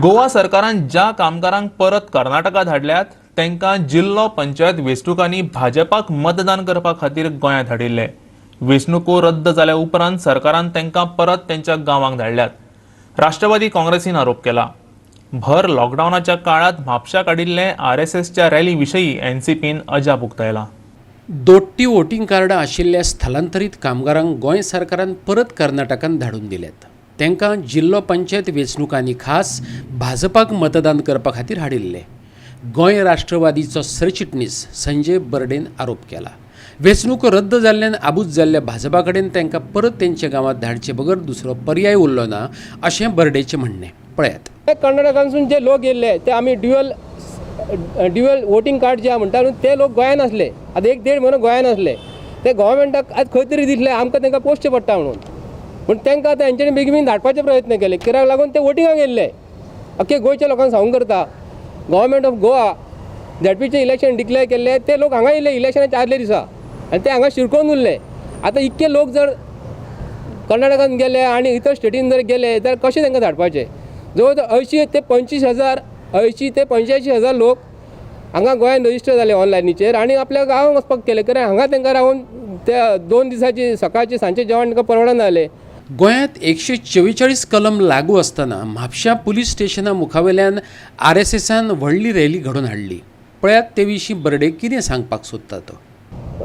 गोवा सरकारान ज्या कामगारांक परत कर्नाटकात धाडल्यात त्यांका जिल्लो पंचायत वेंचणुकांनी भाजपाक मतदान करपा खातीर गोंयांत धाडिल्ले। वेंचणुको रद्द जाल्या उपरांत सरकारान त्यांका परत त्यांच्या गांवांक धाडल्यात। राष्ट्रवादी काँग्रेसीन आरोप केला। भर लॉकडाऊनाच्या काळात म्हापशा काडिल्ले आरएसएसच्या रॅली विशयी एनसीपीन अजाप उक्तायला। दोट्टी वोटिंग कार्डां आशिल्ल्या स्थलांतरीत कामगारांक गोंय सरकारान परत कर्नाटकांत धाडून दिल्यात। तांकां जिल्लो पंचायत वेंचणुकांनी खास भाजपाक मतदान करपा खातीर हाडिल्ले। गोंय राष्ट्रवादीचो सरचिटणीस संजय बर्डेन आरोप केला। वेंचणूक रद्द जाल्ल्यान आबूज जाल्ल्या भाजपा कडेन तांकां परत तेंच्या गांवांत धाडचे बगर दुसरो पर्याय उरलो ना अशें बर्डेचें म्हणणें। पळयात। कर्नाटकांसून जे लोक येयले ते आमी ड्युअल वोटिंग कार्ड जे म्हणटा न्हू ते लोक गोंयान असले। आतां 1-1.5 म्हयनो गोंयान असले। ते गव्हर्मेंटाक आज खंय तरी दिसले आमकां तांकां पोसचें पडटा म्हणून, पूण तांकां आतां हेंच्यांनी बेगीन धाडपाचे प्रयत्न केले। कित्याक लागून ते वोटिंगाक येयल्ले। अख्खे गोंयच्या लोकांक सांगूंक करता गव्हर्मेंट ऑफ गोवा झॅडपीचें इलेक्शन डिक्लेअर केल्ले ते लोक हांगा येयले इलेक्शनाच्या आदले दिसा आनी ते हांगा शिरकोवन उरले। आतां इतके लोक जर कर्नाटकान गेले आनी इतर स्टेटीन जर गेले जाल्यार कशें तांकां धाडपाचें? जवळ जवळ 80 ते 85 हजार लोक हांगा गोंयांत रजिस्टर जाले ऑनलायनीचेर आनी आपल्या गांवांक वचपाक केले। कारण हांगा तांकां रावून त्या 2 दिसांची सकाळचे सांजचे जेवण तांकां परवडना जालें। गोंयांत 144 कलम लागू आसतना म्हापशा पुलीस स्टेशना मुखावेल्यान आरएसएसान व्हडली रॅली घडोवन हाडली। पळयात ते विशीं बर्डे कितें सांगपाक सोदता तो।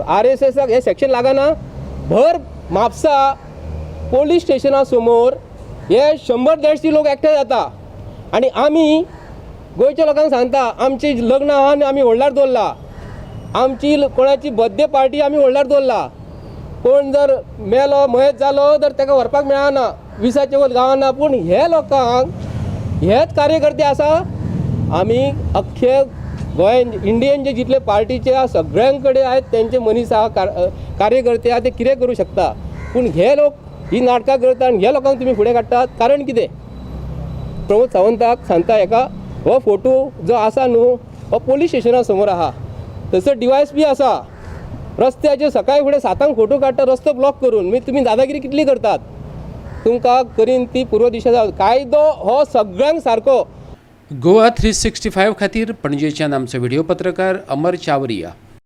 आरएसएसाक हे सेक्शन लागना। भर म्हापसा पोलीस स्टेशना समोर हे 100-150 लोक एकठांय जाता आनी आमी गोंयच्या लोकांक सांगता आमची लग्न आहा आनी आमी व्हडल्यार दवरला। आमची कोणाची बर्थडे पार्टी आमी व्हडल्यार दवरला। कोण जर मेलो मयत जालो तर ताका व्हरपाक मेळना, विसाचे वयर गावना। पूण हे लोकांक हेच कार्यकर्ते आसा। आमी अख्खे गोंयान इंडियन जे जितले पार्टीचे सगळ्यां कडेन आहेत तेंचे मनीस आहा कार्यकर्ते आहा ते कितें करूं शकता। पूण हे लोक ही नाटकां करता आनी हे लोकांक तुमी फुडें काडटात कारण कितें? प्रमोद सावंताक सांगता हेका हो फोटो जो आसा न्हू हो पोलीस स्टेशना समोर आहा। थंयसर DYSP आसा। रस्त्याचेर सकाळी फुडें 7 फोटो काडटा रस्तो ब्लॉक करून। मागीर तुमी दादागिरी कितली करतात? तुमकां करीन ती पूर्व दिशा जावं। कायदो हो सगळ्यांक सारको। गोवा 365 खातीर पणजेच्यान आमचो व्हिडिओ पत्रकार अमर चावरिया।